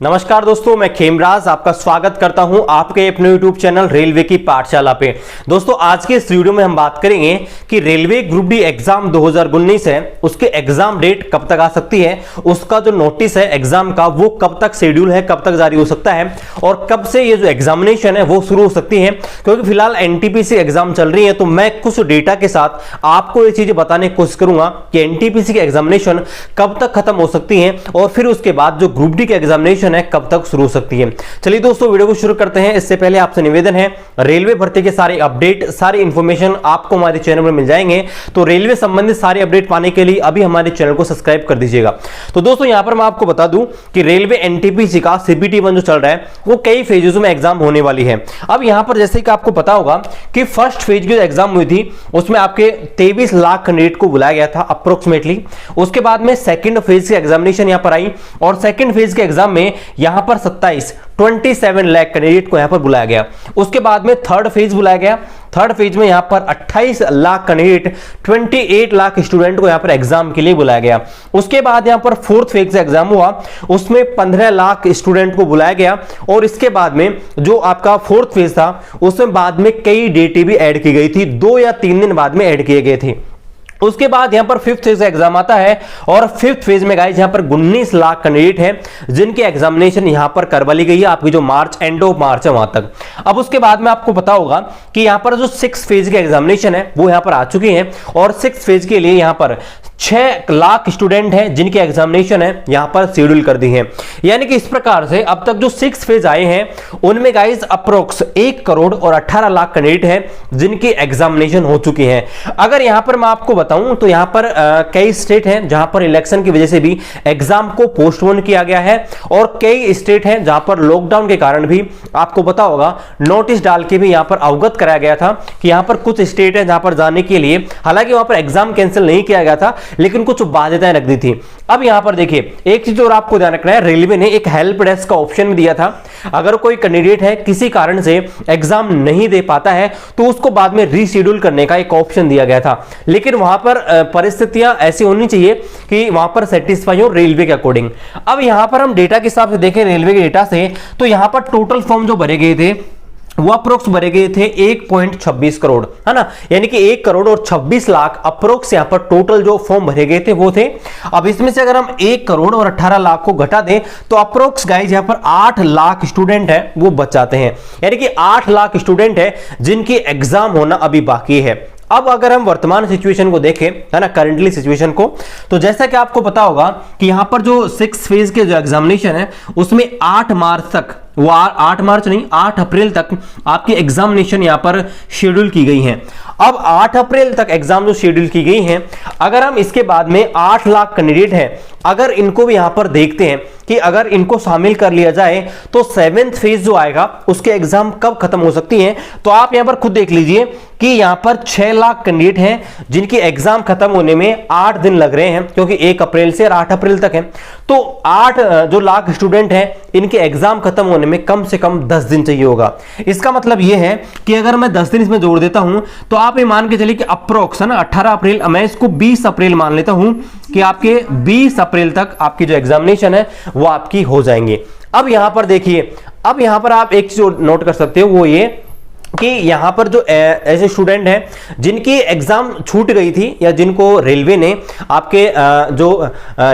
नमस्कार दोस्तों, मैं खेमराज आपका स्वागत करता हूं आपके अपने YouTube चैनल रेलवे की पाठशाला पे। दोस्तों आज के इस वीडियो में हम बात करेंगे कि रेलवे ग्रुप डी एग्जाम 2019 है, उसके एग्जाम डेट कब तक आ सकती है, उसका जो नोटिस है एग्जाम का वो कब तक शेड्यूल है, कब तक जारी हो सकता है और कब से ये जो एग्जामिनेशन है वो शुरू हो सकती है। क्योंकि फिलहाल एनटीपीसी एग्जाम चल रही है तो मैं कुछ डेटा के साथ आपको ये चीजें बताने की कोशिश करूंगा कि एनटीपीसी की एग्जामिनेशन कब तक खत्म हो सकती है और फिर उसके बाद जो ग्रुप डी की एग्जामिनेशन है कब तक शुरू हो सकती है। चलिए दोस्तों वीडियो को शुरू करते हैं। इससे पहले आपसे निवेदन है, रेलवे भर्ती के सारे अपडेट, सारी इंफॉर्मेशन आपको हमारे चैनल पर मिल जाएंगे। तो रेलवे संबंधित सारे अपडेट पाने के लिए अभी हमारे चैनल को सब्सक्राइब कर दीजिएगा। तो दोस्तों यहां पर मैं आपको बता दूं कि रेलवे एनटीपीसी का सीपीटी 1 जो चल रहा है वो कई फेजेस में एग्जाम होने वाली है। अब यहां पर जैसे कि आपको पता होगा कि फर्स्ट फेज की जो एग्जाम हुई थी उसमें आपके 23 लाख कैंडिडेट को बुलाया गया था अप्रोक्सीमेटली। उसके बाद में सेकंड फेज की एग्जामिनेशन यहां पर आई और सेकंड फेज के एग्जाम में यहां पर 27 लाख कैंडिडेट को यहां पर बुलाया गया। उसके बाद में थर्ड फेज बुलाया गया। थर्ड फेज में यहां पर 28 लाख कैंडिडेट, 28 लाख स्टूडेंट को यहां पर एग्जाम के लिए बुलाया गया। उसके बाद यहां पर फोर्थ फेज से एग्जाम हुआ, उसमें 15 लाख स्टूडेंट को बुलाया गया और इसके बाद में जो आपका फोर्थ फेज था उसमें बाद में कई डेटें भी ऐड की गई थी, 2 या 3 दिन बाद में ऐड किए गए थे। उसके बाद यहां पर फिफ्थ फेज का एग्जाम आता है और फिफ्थ फेज में गाइस यहां पर 19 लाख कैंडिडेट हैं जिनकी एग्जामिनेशन यहां पर करवा ली गई है आपकी जो मार्च, एंड ऑफ मार्च है वहां तक। अब उसके बाद में आपको पता होगा कि यहां पर जो सिक्स फेज की एग्जामिनेशन है वो यहां पर आ चुकी है और सिक्स फेज के लिए यहां पर 6 लाख स्टूडेंट हैं जिनकी एग्जामिनेशन है यहां पर शेड्यूल कर दी है। यानी कि इस प्रकार से अब तक जो सिक्स फेज आए हैं उनमें गाइस अप्रोक्स 1 करोड़ और 18 लाख कैंडिडेट हैं जिनकी एग्जामिनेशन हो चुकी है। अगर यहां पर मैं आपको बताऊं तो यहां पर कई स्टेट हैं जहां पर इलेक्शन की वजह से भी एग्जाम को पोस्टपोन किया गया है और कई स्टेट हैं जहां पर लॉकडाउन के कारण भी आपको पता होगा नोटिस डाल के भी यहां पर अवगत कराया गया था कि यहां पर कुछ स्टेट है जहां पर जाने के लिए, हालांकि वहां पर एग्जाम कैंसिल नहीं किया गया था लेकिन कुछ बाध्यताएं रख दी थी। अब यहां पर देखिए एक चीज और आपको ध्यान रखना है, रेलवे ने एक हेल्प डेस्क का ऑप्शन भी दिया था। अगर कोई कैंडिडेट है किसी कारण से एग्जाम नहीं दे पाता है तो उसको बाद में रीशेड्यूल करने का एक ऑप्शन दिया गया था, लेकिन वहां पर परिस्थितियां ऐसी होनी चाहिए कि वहां पर सेटिस्फाई हो रेलवे के अकॉर्डिंग। अब यहां पर हम डेटा के हिसाब से देखें रेलवे के डेटा से तो यहां पर टोटल फॉर्म जो भरे गए थे वो अप्रोक्स भरे गए थे 1.26 करोड़, है ना, यानी कि 1 करोड़ और 26 लाख अप्रोक्स यहां पर टोटल जो फॉर्म भरे गए थे वो थे। अब इसमें से अगर हम 1 करोड़ और 18 लाख को घटा दें तो अप्रोक्स गाइस यहां पर 8 लाख स्टूडेंट है वो बच जाते हैं, यानी कि 8 लाख स्टूडेंट है जिनकी एग्जाम होना अभी बाकी है। अब अगर हम वर्तमान सिचुएशन को देखें, है ना, करंटली सिचुएशन को, तो जैसा कि आपको पता होगा कि यहां पर जो सिक्स फेज के जो एग्जामिनेशन है उसमें 8 मार्च तक, वो 8 मार्च नहीं 8 अप्रैल तक आपकी एग्जामिनेशन यहां पर शेड्यूल की गई है। अब 8 अप्रैल तक एग्जाम जो शेड्यूल की गई हैं, अगर हम इसके बाद में 8 लाख कैंडिडेट हैं अगर इनको भी यहां पर देखते हैं कि अगर इनको शामिल कर लिया जाए तो सेवेंथ फेज जो आएगा उसके एग्जाम कब खत्म हो सकती हैं, तो आप यहां पर खुद देख लीजिए कि यहां पर 6 लाख कैंडिडेट हैं जिनकी एग्जाम खत्म होने में 8 दिन लग रहे हैं, क्योंकि 1 अप्रैल से 8 अप्रैल तक है। तो 8 जो लाख स्टूडेंट हैं इनके एग्जाम खत्म होने में कम से कम 10 दिन चाहिए होगा। इसका मतलब यह है कि अगर मैं 10 दिन इसमें जोड़ देता हूं तो आप ये मान के चलिए कि अप्रोक्स, है ना, 18 अप्रैल, मैं इसको 20 अप्रैल मान लेता हूं कि आपके 20 अप्रैल तक आपकी जो एग्जामिनेशन है वो आपकी हो जाएंगे। अब यहां पर देखिए, अब यहां पर आप एक चीज नोट कर सकते हो वो ये कि यहां पर जो ऐसे स्टूडेंट हैं जिनकी एग्जाम छूट गई थी या जिनको रेलवे ने आपके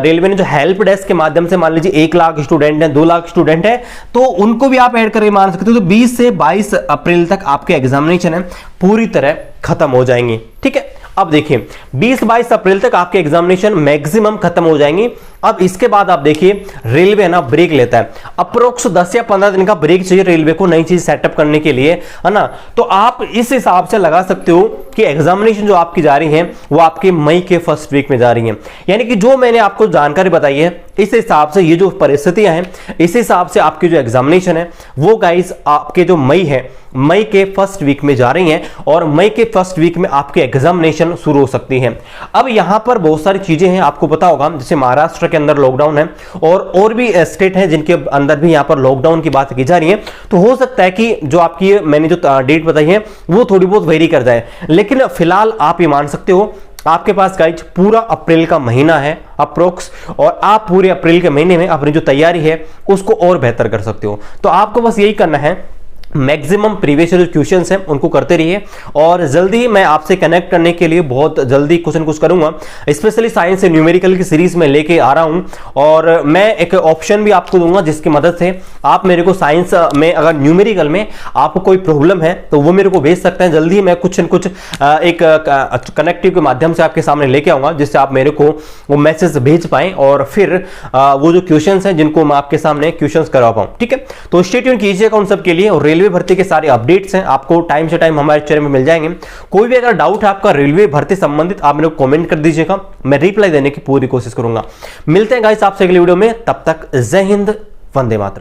रेलवे ने जो हेल्प डेस्क के माध्यम से, मान लीजिए 1 लाख स्टूडेंट हैं, 2 लाख स्टूडेंट हैं, तो उनको भी आप ऐड करके मान सकते हो। तो 20 से 22 अप्रैल तक आपके एग्जामिनेशन है पूरी तरह खत्म हो जाएंगी। ठीक है, अब देखिए 20-22 अप्रैल तक आपके एग्जामिनेशन मैक्सिमम खत्म हो जाएंगी। अब इसके बाद आप देखिए रेलवे ना ब्रेक लेता है, अप्रोक्स 10 या 15 दिन का ब्रेक चाहिए रेलवे को नई चीज सेटअप करने के लिए, है ना। तो आप इस हिसाब से लगा सकते हो कि एग्जामिनेशन जो आपकी जा रही है वो आपके मई के फर्स्ट वीक में जा रही है। यानी कि जो मैंने आपको जानकारी बताई है इस हिसाब से ये जो परिस्थितियां हैं इस हिसाब से आपकी जो एग्जामिनेशन है वो गाइस आपके जो मई है, मई के फर्स्ट वीक में जा रही हैं और मई के फर्स्ट वीक में आपके एग्जामिनेशन शुरू हो सकती है। अब यहां पर बहुत सारी चीजें हैं, आपको पता होगा जैसे महाराष्ट्र के अंदर लॉकडाउन है और भी स्टेट हैं जिनके अंदर भी यहां पर लॉकडाउन की बात की जा रही है। तो हो सकता है कि जो आपकी मैंने जो डेट बताई है वो थोड़ी बहुत वेरी कर जाए, लेकिन फिलहाल आप ये मान सकते हो आपके पास गाइज पूरा अप्रैल का महीना है अप्रोक्स, और आप पूरे अप्रैल के महीने में अपनी जो तैयारी है उसको और बेहतर कर सकते हो। तो आपको बस यही करना है, मैक्सिमम प्रीवियस जो क्वेश्चंस हैं उनको करते रहिए, और जल्दी ही मैं आपसे कनेक्ट करने के लिए बहुत जल्दी कुछ न कुछ करूंगा। स्पेशली साइंस से न्यूमेरिकल की सीरीज में लेके आ रहा हूं, और मैं एक ऑप्शन भी आपको दूंगा जिसकी मदद से आप मेरे को साइंस में अगर न्यूमेरिकल में आपको कोई प्रॉब्लम है तो वो मेरे को भेज सकते हैं। जल्दी ही मैं कुछ न कुछ एक कनेक्टिव के माध्यम से आपके सामने लेके आऊंगा, जिससे आप मेरे को वो मैसेज भेज पाएं, और फिर वो जो क्वेश्चन हैं जिनको मैं आपके सामने क्वेश्चन करवा पाऊं। ठीक है, तो स्टे ट्यून कीजिएगा उन सब के लिए। और रेलवे भर्ती के सारे अपडेट्स हैं आपको टाइम से टाइम हमारे चैनल में मिल जाएंगे। कोई भी अगर डाउट है आपका रेलवे भर्ती संबंधित, आप मेरे को कमेंट कर दीजिएगा, मैं रिप्लाई देने की पूरी कोशिश करूंगा। मिलते हैं गाइस आपसे अगली वीडियो में, तब तक जय हिंद, वंदे मातरम।